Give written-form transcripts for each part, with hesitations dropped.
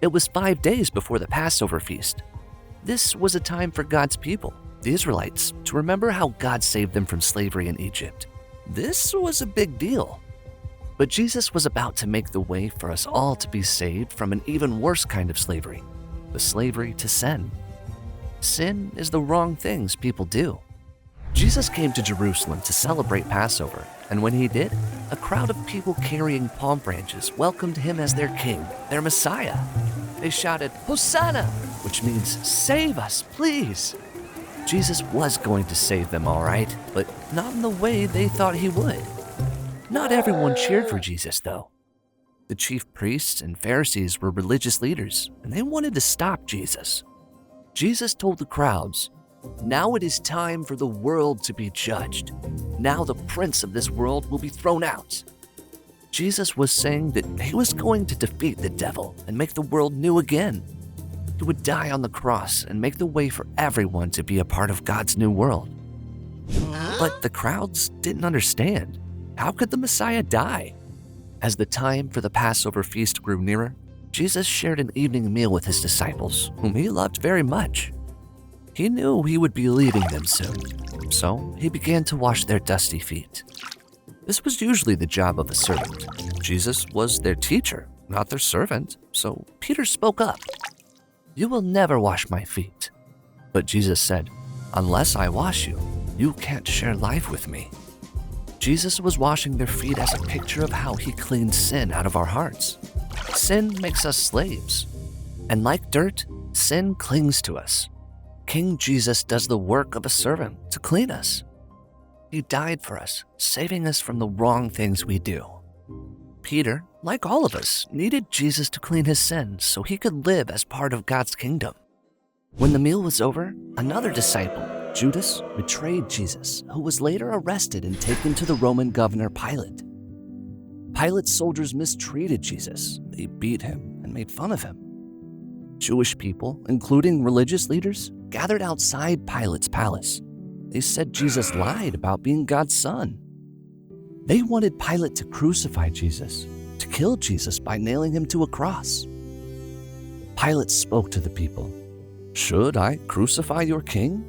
It was 5 days before the Passover feast. This was a time for God's people, the Israelites, to remember how God saved them from slavery in Egypt. This was a big deal. But Jesus was about to make the way for us all to be saved from an even worse kind of slavery, the slavery to sin. Sin is the wrong things people do. Jesus came to Jerusalem to celebrate Passover, and when he did, a crowd of people carrying palm branches welcomed him as their king, their Messiah. They shouted, "Hosanna," which means, "Save us, please." Jesus was going to save them, all right, but not in the way they thought he would. Not everyone cheered for Jesus, though. The chief priests and Pharisees were religious leaders, and they wanted to stop Jesus. Jesus told the crowds, "Now it is time for the world to be judged. Now the prince of this world will be thrown out." Jesus was saying that he was going to defeat the devil and make the world new again. He would die on the cross and make the way for everyone to be a part of God's new world. But the crowds didn't understand. How could the Messiah die? As the time for the Passover feast grew nearer, Jesus shared an evening meal with his disciples, whom he loved very much. He knew he would be leaving them soon, so he began to wash their dusty feet. This was usually the job of a servant. Jesus was their teacher, not their servant, so Peter spoke up. "You will never wash my feet." But Jesus said, "Unless I wash you, you can't share life with me." Jesus was washing their feet as a picture of how he cleaned sin out of our hearts. Sin makes us slaves, and like dirt, sin clings to us. King Jesus does the work of a servant to clean us. He died for us, saving us from the wrong things we do. Peter, like all of us, needed Jesus to clean his sins so he could live as part of God's kingdom. When the meal was over, another disciple, Judas, betrayed Jesus, who was later arrested and taken to the Roman governor Pilate. Pilate's soldiers mistreated Jesus. They beat him and made fun of him. Jewish people, including religious leaders, gathered outside Pilate's palace. They said Jesus lied about being God's son. They wanted Pilate to crucify Jesus, to kill Jesus by nailing him to a cross. Pilate spoke to the people, "Should I crucify your king?"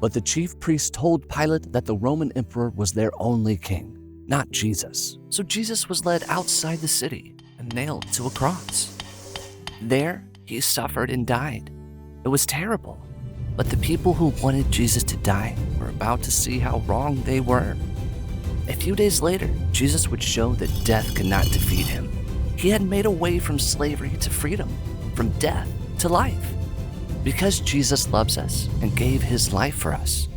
But the chief priests told Pilate that the Roman emperor was their only king, not Jesus. So Jesus was led outside the city and nailed to a cross. There, he suffered and died. It was terrible, but the people who wanted Jesus to die were about to see how wrong they were. A few days later, Jesus would show that death could not defeat him. He had made a way from slavery to freedom, from death to life. Because Jesus loves us and gave his life for us,